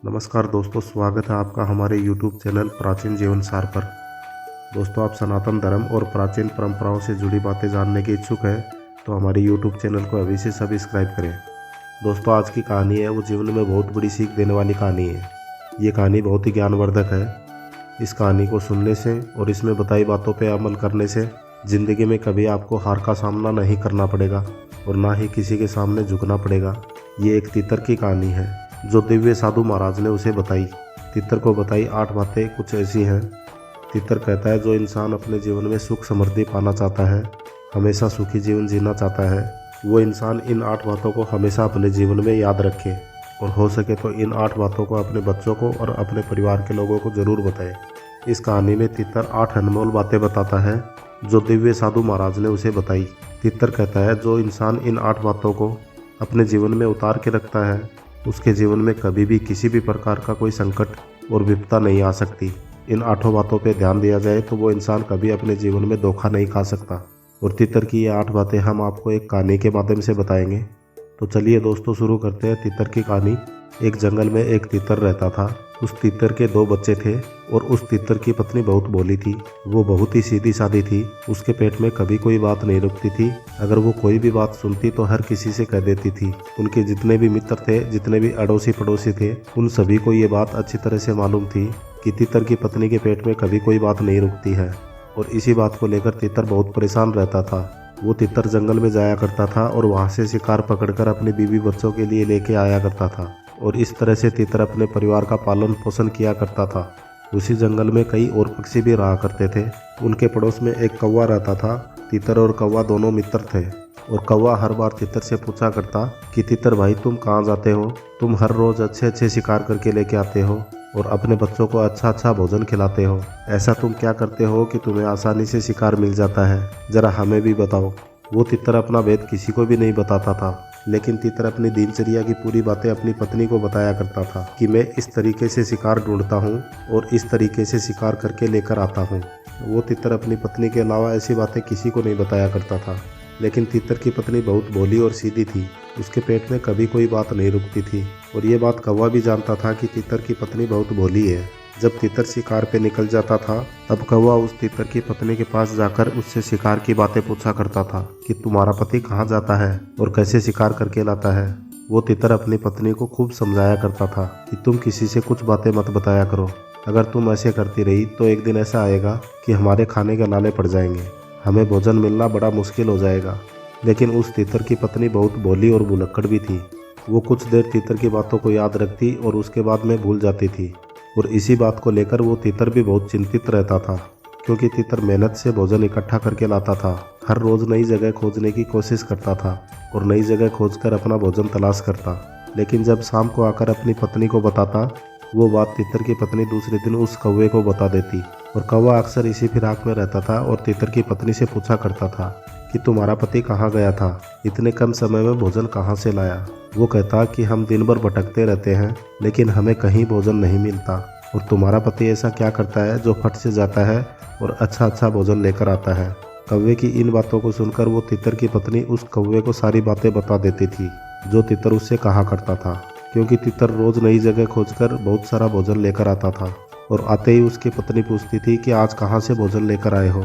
नमस्कार दोस्तों, स्वागत है आपका हमारे YouTube चैनल प्राचीन जीवन सार पर। दोस्तों, आप सनातन धर्म और प्राचीन परंपराओं से जुड़ी बातें जानने के इच्छुक हैं तो हमारे YouTube चैनल को अभी से सब्सक्राइब करें। दोस्तों, आज की कहानी है वो जीवन में बहुत बड़ी सीख देने वाली कहानी है। ये कहानी बहुत ही ज्ञानवर्धक है। इस कहानी को सुनने से और इसमें बताई बातों पर अमल करने से ज़िंदगी में कभी आपको हार का सामना नहीं करना पड़ेगा और ना ही किसी के सामने झुकना पड़ेगा। ये एक तीतर की कहानी है जो दिव्य साधु महाराज ने उसे बताई। तीतर को बताई 8 बातें कुछ ऐसी हैं। तीतर कहता है, जो इंसान अपने जीवन में सुख समृद्धि पाना चाहता है, हमेशा सुखी जीवन जीना चाहता है, वो इंसान इन 8 बातों को हमेशा अपने जीवन में याद रखे और हो सके तो इन 8 बातों को अपने बच्चों को और अपने परिवार के लोगों को ज़रूर बताए। इस कहानी में तीतर 8 अनमोल बातें बताता है जो दिव्य साधु महाराज ने उसे बताई। तीतर कहता है, जो इंसान इन 8 बातों को अपने जीवन में उतार के रखता है, उसके जीवन में कभी भी किसी भी प्रकार का कोई संकट और विपदा नहीं आ सकती। इन 8 बातों पे ध्यान दिया जाए तो वो इंसान कभी अपने जीवन में धोखा नहीं खा सकता। और तीतर की ये 8 बातें हम आपको एक कहानी के माध्यम से बताएंगे। तो चलिए दोस्तों, शुरू करते हैं तीतर की कहानी। एक जंगल में एक तीतर रहता था। उस तीतर के 2 बच्चे थे और उस तीतर की पत्नी बहुत भोली थी। वो बहुत ही सीधी सादी थी। उसके पेट में कभी कोई बात नहीं रुकती थी। अगर वो कोई भी बात सुनती तो हर किसी से कह देती थी। उनके जितने भी मित्र थे, जितने भी अड़ोसी पड़ोसी थे, उन सभी को ये बात अच्छी तरह से मालूम थी कि तीतर की पत्नी के पेट में कभी कोई बात नहीं रुकती है। और इसी बात को लेकर तीतर बहुत परेशान रहता था। वो तीतर जंगल में जाया करता था और वहाँ से शिकार पकड़कर अपने बीवी बच्चों के लिए लेके आया करता था और इस तरह से तीतर अपने परिवार का पालन पोषण किया करता था। उसी जंगल में कई और पक्षी भी रहा करते थे। उनके पड़ोस में एक कौवा रहता था। तीतर और कौवा दोनों मित्र थे और कौवा हर बार तीतर से पूछा करता कि तीतर भाई, तुम कहाँ जाते हो? तुम हर रोज अच्छे अच्छे शिकार करके लेके आते हो और अपने बच्चों को अच्छा अच्छा भोजन खिलाते हो। ऐसा तुम क्या करते हो कि तुम्हें आसानी से शिकार मिल जाता है? जरा हमें भी बताओ। वो तीतर अपना भेद किसी को भी नहीं बताता था, लेकिन तीतर अपनी दिनचर्या की पूरी बातें अपनी पत्नी को बताया करता था कि मैं इस तरीके से शिकार ढूंढता हूँ और इस तरीके से शिकार करके लेकर आता हूँ। वो तीतर अपनी पत्नी के अलावा ऐसी बातें किसी को नहीं बताया करता था। लेकिन तीतर की पत्नी बहुत भोली और सीधी थी। उसके पेट में कभी कोई बात नहीं रुकती थी और ये बात कौवा भी जानता था कि तीतर की पत्नी बहुत भोली है। जब तीतर शिकार पे निकल जाता था तब कौवा उस तीतर की पत्नी के पास जाकर उससे शिकार की बातें पूछा करता था कि तुम्हारा पति कहाँ जाता है और कैसे शिकार करके लाता है। वो तीतर अपनी पत्नी को खूब समझाया करता था कि तुम किसी से कुछ बातें मत बताया करो। अगर तुम ऐसे करती रही तो एक दिन ऐसा आएगा कि हमारे खाने के लाले पड़ जाएंगे, हमें भोजन मिलना बड़ा मुश्किल हो जाएगा। लेकिन उस तीतर की पत्नी बहुत भोली और भुलक्कड़ भी थी। वो कुछ देर तीतर की बातों को याद रखती और उसके बाद में भूल जाती थी। और इसी बात को लेकर वो तीतर भी बहुत चिंतित रहता था, क्योंकि तीतर मेहनत से भोजन इकट्ठा करके लाता था। हर रोज़ नई जगह खोजने की कोशिश करता था और नई जगह खोजकर अपना भोजन तलाश करता। लेकिन जब शाम को आकर अपनी पत्नी को बताता, वो बात तीतर की पत्नी दूसरे दिन उस कौवे को बता देती और कौवा अक्सर इसी फिराक में रहता था और तीतर की पत्नी से पूछा करता था कि तुम्हारा पति कहाँ गया था? इतने कम समय में भोजन कहाँ से लाया? वो कहता कि हम दिन भर भटकते रहते हैं लेकिन हमें कहीं भोजन नहीं मिलता। और तुम्हारा पति ऐसा क्या करता है जो फट से जाता है और अच्छा अच्छा भोजन लेकर आता है? कौवे की इन बातों को सुनकर वो तीतर की पत्नी उस कौवे को सारी बातें बता देती थी जो तीतर उससे कहा करता था, क्योंकि तीतर रोज नई जगह खोजकर बहुत सारा भोजन लेकर आता था। और आते ही उसकी पत्नी पूछती थी कि आज कहाँ से भोजन लेकर आए हो?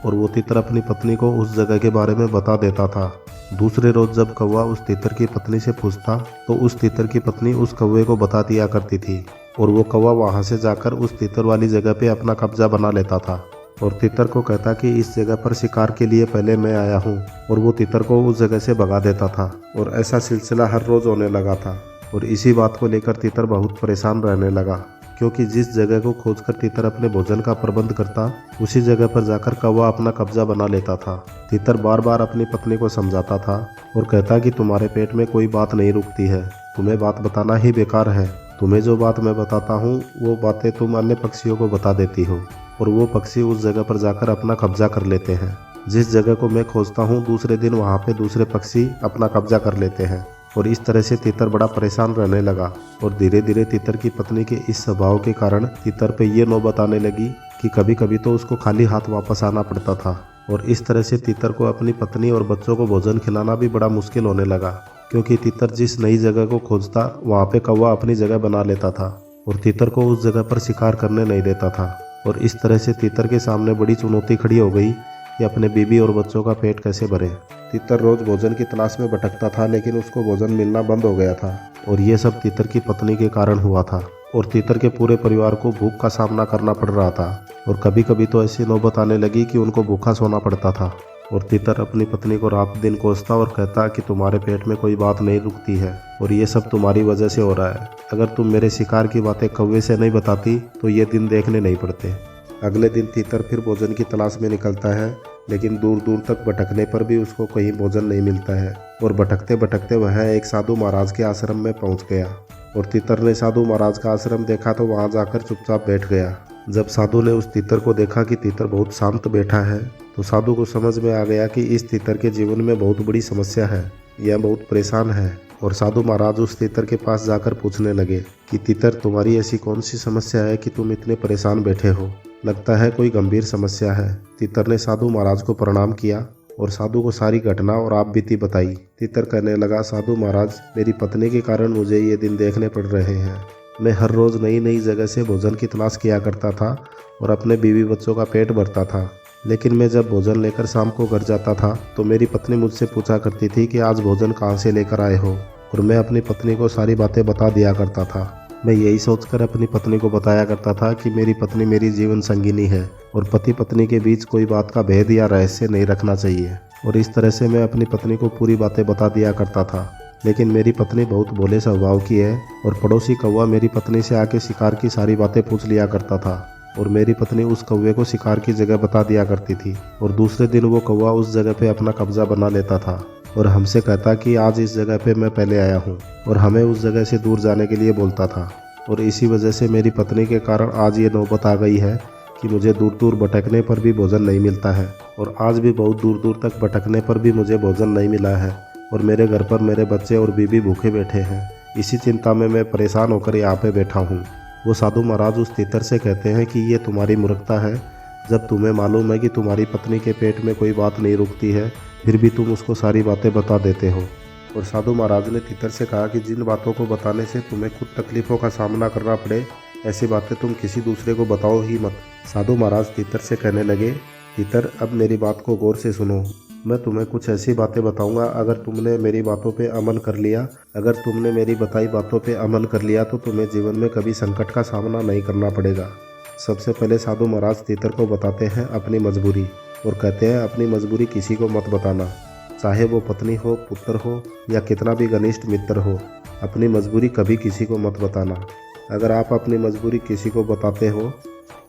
और वो तीतर अपनी पत्नी को उस जगह के बारे में बता देता था। दूसरे रोज जब कौवा उस तीतर की पत्नी से पूछता तो उस तीतर की पत्नी उस कौवे को बता दिया करती थी और वो कौवा वहाँ से जाकर उस तीतर वाली जगह पे अपना कब्जा बना लेता था और तीतर को कहता कि इस जगह पर शिकार के लिए पहले मैं आया हूँ, और वो तीतर को उस जगह से भगा देता था। और ऐसा सिलसिला हर रोज होने लगा था और इसी बात को लेकर तीतर बहुत परेशान रहने लगा, क्योंकि जिस जगह को खोजकर तीतर अपने भोजन का प्रबंध करता, उसी जगह पर जाकर कौवा अपना कब्जा बना लेता था। तीतर बार बार अपनी पत्नी को समझाता था और कहता कि तुम्हारे पेट में कोई बात नहीं रुकती है, तुम्हें बात बताना ही बेकार है। तुम्हें जो बात मैं बताता हूँ वो बातें तुम अन्य पक्षियों को बता देती हो और वो पक्षी उस जगह पर जाकर अपना कब्जा कर लेते हैं। जिस जगह को मैं खोजता हूँ दूसरे दिन वहाँ पे दूसरे पक्षी अपना कब्जा कर लेते हैं। और इस तरह से तीतर बड़ा परेशान रहने लगा और धीरे धीरे तीतर की पत्नी के इस स्वभाव के कारण तीतर पे ये नौबत आने लगी कि कभी कभी तो उसको खाली हाथ वापस आना पड़ता था। और इस तरह से तीतर को अपनी पत्नी और बच्चों को भोजन खिलाना भी बड़ा मुश्किल होने लगा, क्योंकि तीतर जिस नई जगह को खोजता वहाँ पे कौवा अपनी जगह बना लेता था और तीतर को उस जगह पर शिकार करने नहीं देता था। और इस तरह से तीतर के सामने बड़ी चुनौती खड़ी हो गई कि अपने बीवी और बच्चों का पेट कैसे भरे। तीतर रोज भोजन की तलाश में भटकता था, लेकिन उसको भोजन मिलना बंद हो गया था और ये सब तीतर की पत्नी के कारण हुआ था। और तीतर के पूरे परिवार को भूख का सामना करना पड़ रहा था और कभी कभी तो ऐसी नौबत आने लगी कि उनको भूखा सोना पड़ता था। और तीतर अपनी पत्नी को रात दिन कोसता और कहता कि तुम्हारे पेट में कोई बात नहीं रुकती है और ये सब तुम्हारी वजह से हो रहा है। अगर तुम मेरे शिकार की बातें कौवे से नहीं बताती तो ये दिन देखने नहीं पड़ते। अगले दिन तीतर फिर भोजन की तलाश में निकलता है, लेकिन दूर दूर तक भटकने पर भी उसको कहीं भोजन नहीं मिलता है और भटकते भटकते वह एक साधु महाराज के आश्रम में पहुंच गया। और तीतर ने साधु महाराज का आश्रम देखा तो वहां जाकर चुपचाप बैठ गया। जब साधु ने उस तीतर को देखा कि तीतर बहुत शांत बैठा है, तो साधु को समझ में आ गया कि इस तीतर के जीवन में बहुत बड़ी समस्या है, यह बहुत परेशान है। और साधु महाराज उस तीतर के पास जाकर पूछने लगे कि तीतर, तुम्हारी ऐसी कौन सी समस्या है कि तुम इतने परेशान बैठे हो? लगता है कोई गंभीर समस्या है। तीतर ने साधु महाराज को प्रणाम किया और साधु को सारी घटना और आप बीती बताई। तीतर कहने लगा, साधु महाराज, मेरी पत्नी के कारण मुझे ये दिन देखने पड़ रहे हैं। मैं हर रोज नई नई जगह से भोजन की तलाश किया करता था और अपने बीवी बच्चों का पेट भरता था, लेकिन मैं जब भोजन लेकर शाम को घर जाता था तो मेरी पत्नी मुझसे पूछा करती थी कि आज भोजन कहाँ से लेकर आए हो, और मैं अपनी पत्नी को सारी बातें बता दिया करता था। मैं यही सोचकर अपनी पत्नी को बताया करता था कि मेरी पत्नी मेरी जीवन संगिनी है और पति पत्नी के बीच कोई बात का भेद या रहस्य नहीं रखना चाहिए। और इस तरह से मैं अपनी पत्नी को पूरी बातें बता दिया करता था। लेकिन मेरी पत्नी बहुत भोले स्वभाव की है और पड़ोसी कौवा मेरी पत्नी से आके शिकार की सारी बातें पूछ लिया करता था और मेरी पत्नी उस कौवे को शिकार की जगह बता दिया करती थी। और दूसरे दिन वो कौवा उस जगह पे अपना कब्जा बना लेता था और हमसे कहता कि आज इस जगह पे मैं पहले आया हूँ, और हमें उस जगह से दूर जाने के लिए बोलता था। और इसी वजह से मेरी पत्नी के कारण आज ये नौबत आ गई है कि मुझे दूर दूर भटकने पर भी भोजन नहीं मिलता है। और आज भी बहुत दूर दूर तक भटकने पर भी मुझे भोजन नहीं मिला है और मेरे घर पर मेरे बच्चे और बीवी भूखे बैठे हैं। इसी चिंता में मैं परेशान होकर यहाँ पे बैठा हूँ। वो साधु महाराज उस तीतर से कहते हैं कि ये तुम्हारी मूर्खता है। जब तुम्हें मालूम है कि तुम्हारी पत्नी के पेट में कोई बात नहीं रुकती है, फिर भी तुम उसको सारी बातें बता देते हो। और साधु महाराज ने तीतर से कहा कि जिन बातों को बताने से तुम्हें खुद तकलीफ़ों का सामना करना पड़े, ऐसी बातें तुम किसी दूसरे को बताओ ही मत। साधु महाराज तीतर से कहने लगे, तीतर, अब मेरी बात को गौर से सुनो। मैं तुम्हें कुछ ऐसी बातें बताऊंगा, अगर तुमने मेरी बातों पे अमल कर लिया तो तुम्हें जीवन में कभी संकट का सामना नहीं करना पड़ेगा। सबसे पहले साधु महाराज तीतर को बताते हैं अपनी मजबूरी और कहते हैं, अपनी मजबूरी किसी को मत बताना, चाहे वो पत्नी हो, पुत्र हो या कितना भी घनिष्ठ मित्र हो। अपनी मजबूरी कभी किसी को मत बताना। अगर आप अपनी मजबूरी किसी को बताते हो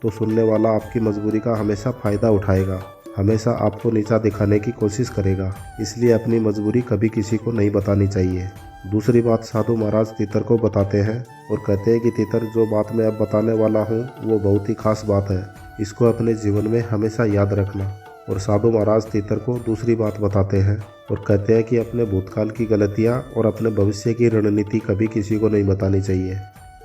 तो सुनने वाला आपकी मजबूरी का हमेशा फ़ायदा उठाएगा, हमेशा आपको नीचा दिखाने की कोशिश करेगा। इसलिए अपनी मजबूरी कभी किसी को नहीं बतानी चाहिए। दूसरी बात साधु महाराज तीतर को बताते हैं और कहते हैं कि तीतर, जो बात मैं अब बताने वाला हूँ वो बहुत ही खास बात है, इसको अपने जीवन में हमेशा याद रखना। और साधु महाराज तीतर को दूसरी बात बताते हैं और कहते हैं कि अपने भूतकाल की गलतियाँ और अपने भविष्य की रणनीति कभी किसी को नहीं बतानी चाहिए।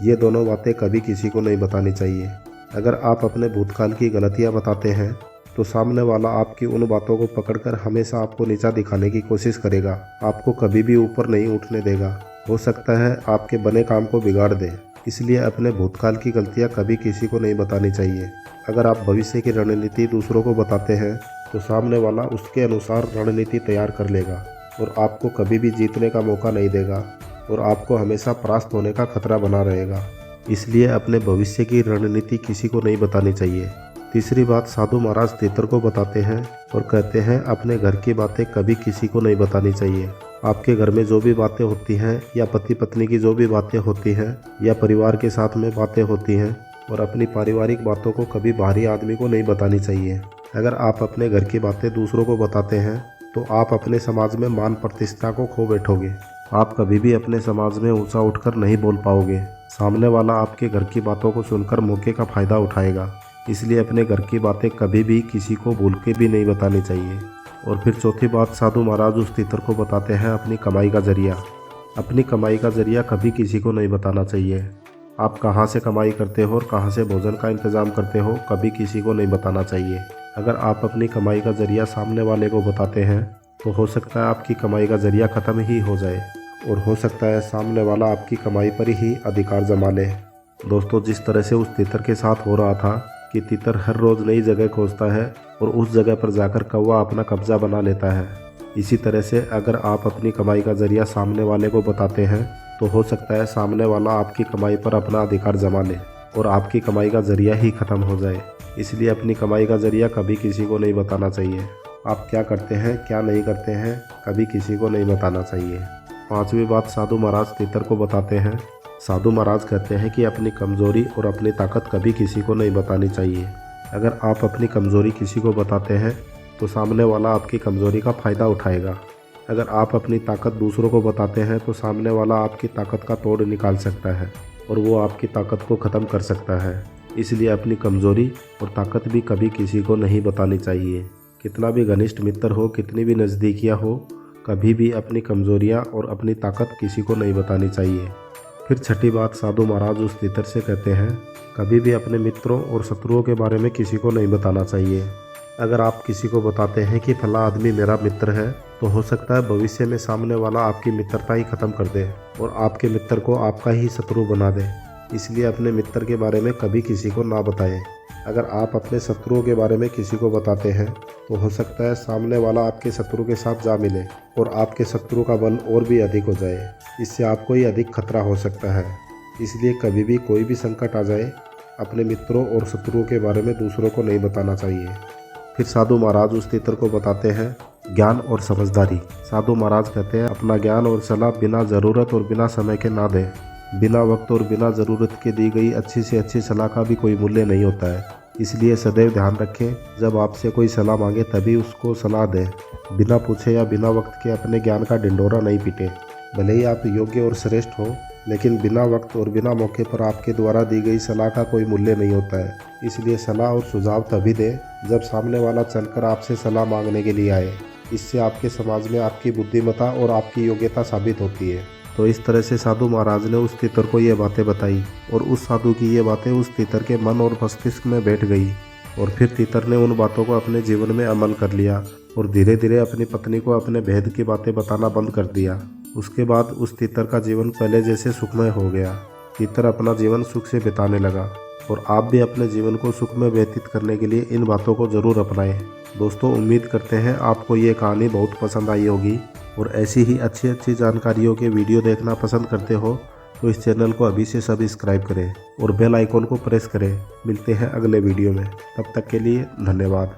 ये दोनों बातें कभी किसी को नहीं बतानी चाहिए। अगर आप अपने भूतकाल की गलतियाँ बताते हैं तो सामने वाला आपकी उन बातों को पकड़कर हमेशा आपको नीचा दिखाने की कोशिश करेगा, आपको कभी भी ऊपर नहीं उठने देगा। हो सकता है आपके बने काम को बिगाड़ दे। इसलिए अपने भूतकाल की गलतियां कभी किसी को नहीं बतानी चाहिए। अगर आप भविष्य की रणनीति दूसरों को बताते हैं तो सामने वाला उसके अनुसार रणनीति तैयार कर लेगा और आपको कभी भी जीतने का मौका नहीं देगा और आपको हमेशा परास्त होने का खतरा बना रहेगा। इसलिए अपने भविष्य की रणनीति किसी को नहीं बतानी चाहिए। तीसरी बात साधु महाराज तीतर को बताते हैं और कहते हैं, अपने घर की बातें कभी किसी को नहीं बतानी चाहिए। आपके घर में जो भी बातें होती हैं या पति पत्नी की जो भी बातें होती हैं या परिवार के साथ में बातें होती हैं, और अपनी पारिवारिक बातों को कभी बाहरी आदमी को नहीं बतानी चाहिए। अगर आप अपने घर की बातें दूसरों को बताते हैं तो आप अपने समाज में मान प्रतिष्ठा को खो बैठोगे। आप कभी भी अपने समाज में ऊंचा उठकर नहीं बोल पाओगे। सामने वाला आपके घर की बातों को सुनकर मौके का फ़ायदा उठाएगा। इसलिए अपने घर की बातें कभी भी किसी को भूल के भी नहीं बतानी चाहिए। और फिर चौथी बात साधु महाराज उस तीतर को बताते हैं अपनी कमाई का जरिया। अपनी कमाई का जरिया कभी किसी को नहीं बताना चाहिए। आप कहाँ से कमाई करते हो और कहाँ से भोजन का इंतज़ाम करते हो, कभी किसी को नहीं बताना चाहिए। अगर आप अपनी कमाई का जरिया सामने वाले को बताते हैं तो हो सकता है आपकी कमाई का जरिया ख़त्म ही हो जाए और हो सकता है सामने वाला आपकी कमाई पर ही अधिकार जमा ले। दोस्तों, जिस तरह से उस तीतर के साथ हो रहा था कि तीतर हर रोज़ नई जगह खोजता है और उस जगह पर जाकर कौवा अपना कब्जा बना लेता है, इसी तरह से अगर आप अपनी कमाई का जरिया सामने वाले को बताते हैं तो हो सकता है सामने वाला आपकी कमाई पर अपना अधिकार जमा ले और आपकी कमाई का जरिया ही ख़त्म हो जाए। इसलिए अपनी कमाई का जरिया कभी किसी को नहीं बताना चाहिए। आप क्या करते हैं क्या नहीं करते हैं कभी किसी को नहीं बताना चाहिए। 5वीं बात साधु महाराज तीतर को बताते हैं। साधु महाराज कहते हैं कि अपनी कमज़ोरी और अपनी ताकत कभी किसी को नहीं बतानी चाहिए। अगर आप अपनी कमज़ोरी किसी को बताते हैं तो सामने वाला आपकी कमज़ोरी का फ़ायदा उठाएगा। अगर आप अपनी ताकत दूसरों को बताते हैं तो सामने वाला आपकी ताकत का तोड़ निकाल सकता है और वो आपकी ताकत को ख़त्म कर सकता है। इसलिए अपनी कमज़ोरी और ताकत भी कभी किसी को नहीं बतानी चाहिए। कितना भी घनिष्ठ मित्र हो, कितनी भी नज़दीकियाँ हो, कभी भी अपनी कमज़ोरियाँ और अपनी ताकत किसी को नहीं बतानी चाहिए। फिर 6ठी बात साधु महाराज उस तीतर से कहते हैं, कभी भी अपने मित्रों और शत्रुओं के बारे में किसी को नहीं बताना चाहिए। अगर आप किसी को बताते हैं कि फला आदमी मेरा मित्र है तो हो सकता है भविष्य में सामने वाला आपकी मित्रता ही ख़त्म कर दे और आपके मित्र को आपका ही शत्रु बना दे। इसलिए अपने मित्र के बारे में कभी किसी को ना बताएं। अगर आप अपने शत्रुओं के बारे में किसी को बताते हैं तो हो सकता है सामने वाला आपके शत्रु के साथ जा मिले और आपके शत्रु का बल और भी अधिक हो जाए। इससे आपको ही अधिक खतरा हो सकता है। इसलिए कभी भी कोई भी संकट आ जाए अपने मित्रों और शत्रुओं के बारे में दूसरों को नहीं बताना चाहिए। फिर साधु महाराज उस तीतर को बताते हैं ज्ञान और समझदारी। साधु महाराज कहते हैं, अपना ज्ञान और सलाह बिना ज़रूरत और बिना समय के ना दें। बिना वक्त और बिना ज़रूरत के दी गई अच्छी से अच्छी सलाह का भी कोई मूल्य नहीं होता है। इसलिए सदैव ध्यान रखें, जब आपसे कोई सलाह मांगे तभी उसको सलाह दें। बिना पूछे या बिना वक्त के अपने ज्ञान का ढिंढोरा नहीं पीटें। भले ही आप योग्य और श्रेष्ठ हो, लेकिन बिना वक्त और बिना मौके पर आपके द्वारा दी गई सलाह का कोई मूल्य नहीं होता है। इसलिए सलाह और सुझाव तभी दें जब सामने वाला चलकर आपसे सलाह मांगने के लिए आए। इससे आपके समाज में आपकी बुद्धिमत्ता और आपकी योग्यता साबित होती है। तो इस तरह से साधु महाराज ने उस तीतर को ये बातें बताई और उस साधु की ये बातें उस तीतर के मन और मस्तिष्क में बैठ गई और फिर तीतर ने उन बातों को अपने जीवन में अमल कर लिया और धीरे धीरे अपनी पत्नी को अपने भेद की बातें बताना बंद कर दिया। उसके बाद उस तीतर का जीवन पहले जैसे सुखमय हो गया। तीतर अपना जीवन सुख से बिताने लगा और आप भी अपने जीवन को सुख में व्यतीत करने के लिए इन बातों को ज़रूर अपनाएं। दोस्तों, उम्मीद करते हैं आपको ये कहानी बहुत पसंद आई होगी और ऐसी ही अच्छी अच्छी जानकारियों के वीडियो देखना पसंद करते हो तो इस चैनल को अभी से सब्सक्राइब करें और बेल आइकॉन को प्रेस करें। मिलते हैं अगले वीडियो में, तब तक के लिए धन्यवाद।